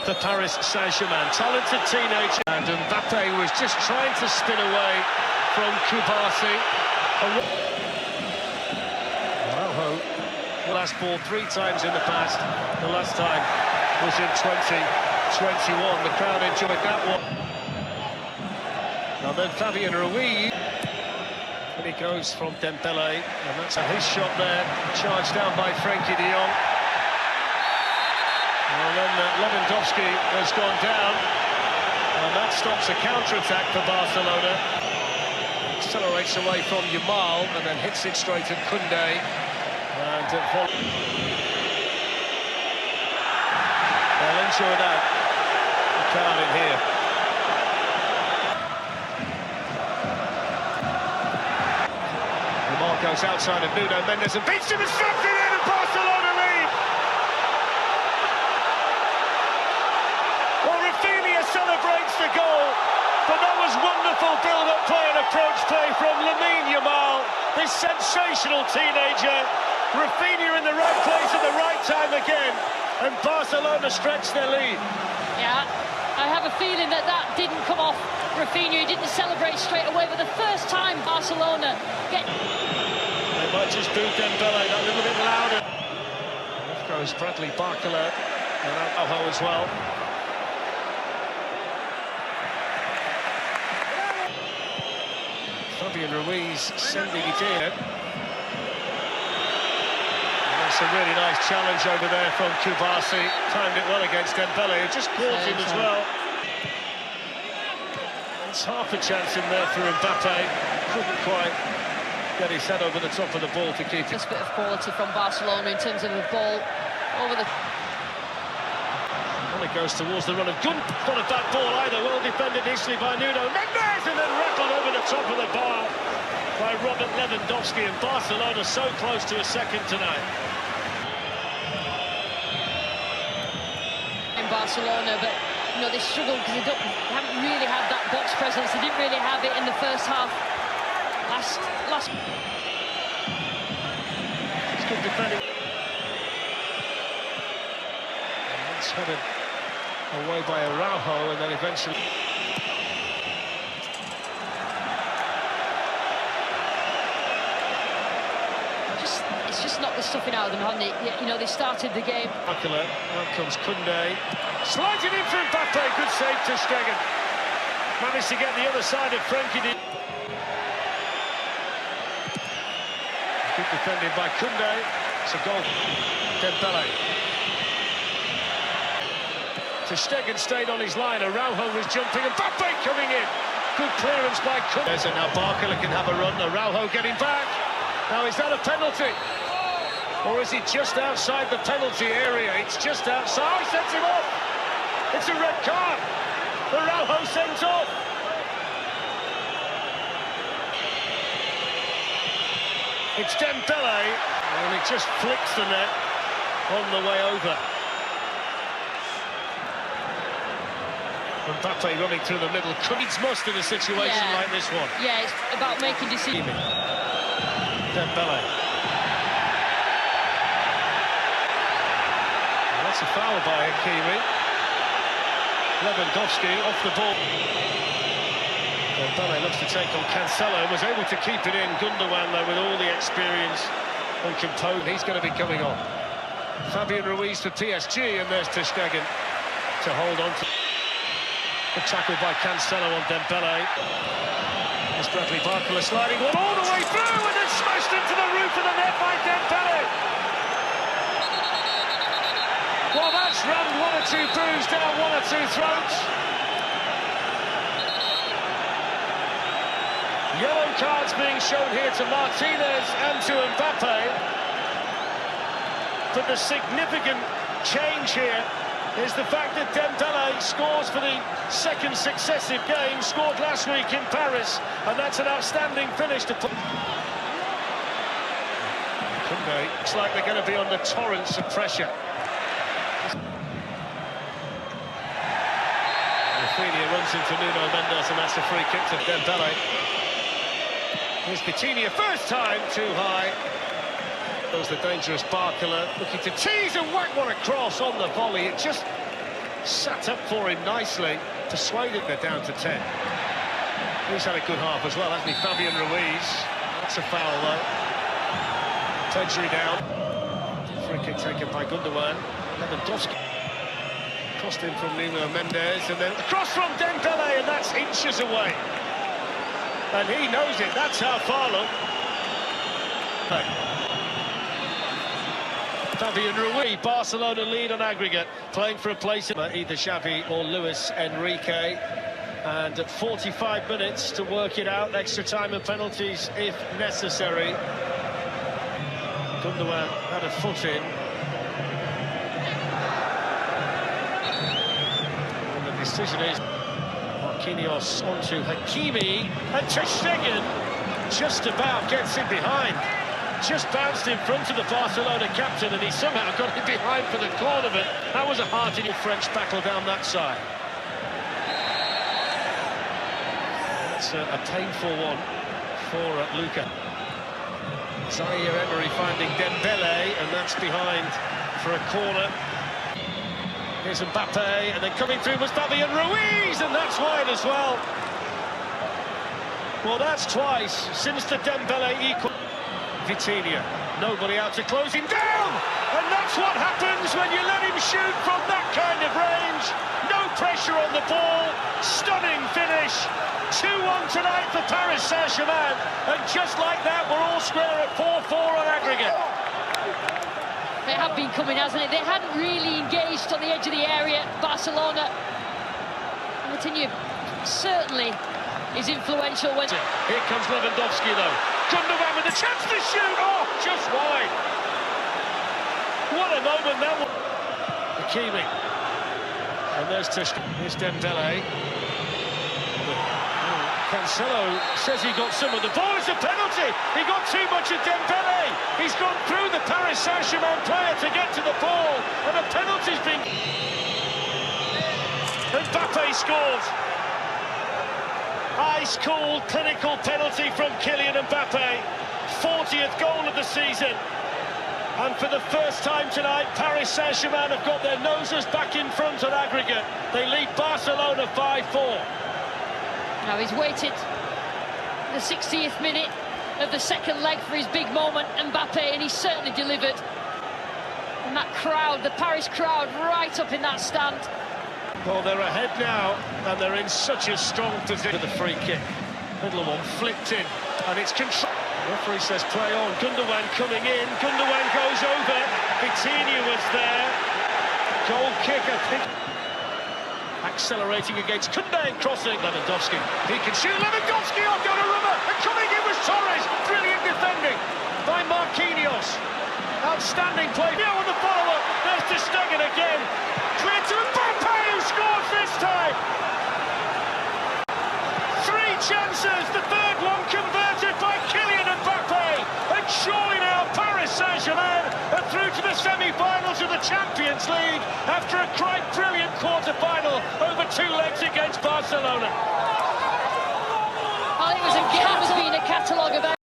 for Paris Saint-Germain. Talented teenager. And Mbappe was just trying to spin away from Motivasi. Araujo, last ball 3 times in the past. The last time was in 2021. The crowd enjoyed that one. And then Fabian Ruiz. And he goes from Dembele. And that's his shot there. Charged down by Frenkie de Jong. And then Lewandowski has gone down. And that stops a counter-attack for Barcelona. Accelerates away from Yamal and then hits it straight at Koundé. And they'll enjoy that. The crowd in here. Yamal goes outside of Nuno Mendes and beats him and straps it in, and Barcelona lead. Well, Vitinha celebrates the goal, but that was wonderful build-up play and approach play from Yamal, this sensational teenager. Rafinha in the right place at the right time again, and Barcelona stretch their lead. Yeah, I have a feeling that didn't come off Rafinha. He didn't celebrate straight away, but the first time Barcelona get... They might just boo Dembele that little bit louder. Off goes Bradley Barcola and Araujo as well. Fabian Ruiz sending it in. That's a really nice challenge over there from Motivasi. Timed it well against Dembele, who just caught him as well. It's half a chance in there for Mbappe. Couldn't quite get his head over the top of the ball to keep it. Just a bit of quality from Barcelona in terms of the ball over the... And it goes towards the run of Gun. Not a bad ball either. Well defended initially by Nuno Mendes, and then rattled over the top of the bar by Robert Lewandowski. And Barcelona so close to a second tonight. In Barcelona, but you know they struggled because they haven't really had that box presence. They didn't really have it in the first half. Last. It's good defending. And it's headed away by Araujo, and then eventually... It's just knocked the stuffing out of them, haven't it? You know, they started the game. Out comes Koundé. Slides it in for Mbappe. Good save to Stegen. Managed to get the other side of Frenkie de... Good defending by Koundé. It's a goal. Dembele. Ter Stegen stayed on his line. Araujo was jumping. Mbappe coming in. Good clearance by Koundé. And now Barcola can have a run. Araujo getting back. Now, is that a penalty? Or is he just outside the penalty area? It's just outside. He sends him off. It's a red card. Araujo sends off. It's Dembele, and he just flicks the net on the way over. Mbappe running through the middle. Needs must in a situation like this one. Yeah, it's about making decisions. Dembele. Well, that's a foul by Hakimi. Lewandowski off the ball. Dembele looks to take on Cancelo, was able to keep it in. Gundogan, though, with all the experience and composure, he's going to be coming on. Fabian Ruiz for PSG, and there's Ter Stegen to hold on to. The tackle by Cancelo on Dembele. There's Bradley Barcola sliding one all the way through, and then smashed into the roof of the net by Dembele. Well, that's rammed 1 or 2 boos down 1 or 2 throats. Yellow cards being shown here to Martinez and to Mbappe. But the significant change here is the fact that Dembele scores for the second successive game, scored last week in Paris, and that's an outstanding finish to put. Koundé, looks like they're going to be under torrents of pressure. Rafinha runs into Nuno Mendes, and that's a free kick to Dembele. Here's Vitinha, first time, too high. There's the dangerous Barcola, looking to tease and whack one across on the volley. It just sat up for him nicely, persuaded they're down to 10. He's had a good half as well, hasn't he? Fabian Ruiz. That's a foul, though. Pedri down. Free kick taken by Gundogan. Lewandowski. Crossed in from Nuno Mendes, and then across from Dembele, and that's inches away. And he knows it, that's how far, look. Fabian Ruiz, Barcelona lead on aggregate, playing for a place in either Xavi or Luis Enrique. And at 45 minutes to work it out, extra time and penalties if necessary. Gundogan had a foot in. And the decision is Marquinhos onto Hakimi, and ter Stegen just about gets in behind. Just bounced in front of the Barcelona captain, and he somehow got it behind for the corner, but that was a heart-hitting French battle down that side. It's a painful one for Luka. Zaire Emery finding Dembele, and that's behind for a corner. Here's Mbappe, and then coming through was Fabian Ruiz, and that's wide as well. Well, that's twice since the Dembele equal. Vitinha, nobody out to close him down, and that's what happens when you let him shoot from that kind of range. No pressure on the ball, stunning finish. 2-1 tonight for Paris Saint-Germain, and just like that, we're all square at 4-4 on aggregate. It had been coming, hasn't it? They hadn't really engaged on the edge of the area, Barcelona. Vitinha certainly is influential when... Here comes Lewandowski, though. Gundogan with a chance to shoot! Oh, just wide. What a moment that was. Hakimi. And there's Here's Dembele. Cancelo says he got some of the ball. It's a penalty. He got too much of Dembele. He's gone through the Paris Saint-Germain player to get to the ball, and a penalty's been... Mbappe scores. Ice-cold, clinical penalty from Kylian Mbappe. 40th goal of the season. And for the first time tonight, Paris Saint-Germain have got their noses back in front on aggregate. They lead Barcelona 5-4. Now he's waited the 60th minute of the second leg for his big moment, Mbappe, and he certainly delivered. And that crowd, the Paris crowd, right up in that stand. Well, they're ahead now, and they're in such a strong position. The free kick, middle one flipped in, and it's control. Referee says play on. Gundogan coming in. Gundogan goes over. Vitinha was there. Goal kick, I think. Accelerating against Konten, crossing. Lewandowski. He can shoot. Lewandowski on Donnarumma. And coming in was Torres. Brilliant defending by Marquinhos. Outstanding play. Now on the follow-up. There's ter Stegen again. Clear to Mbappe, who scores this time. 3 chances. The third one converted by Kylian Mbappe. And surely now Paris Saint-Germain are through to the semi-finals of the Champions League after a quite brilliant quarter-final over 2 legs against Barcelona. Well, it was a game has been a catalogue of